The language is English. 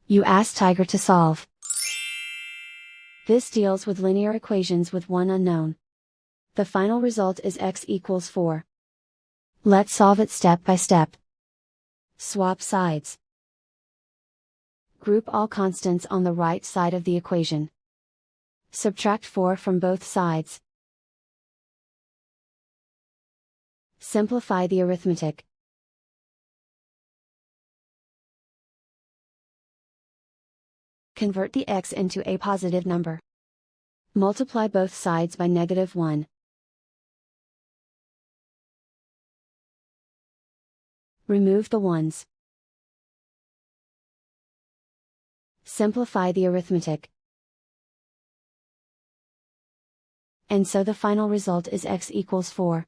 You ask Tiger to solve. This deals with linear equations with one unknown. The final result is x equals 4. Let's solve it step by step. Swap sides. Group all constants on the right side of the equation. Subtract 4 from both sides. Simplify the arithmetic. Convert the x into a positive number. Multiply both sides by -1. Remove the ones. Simplify the arithmetic. And so the final result is x equals 4.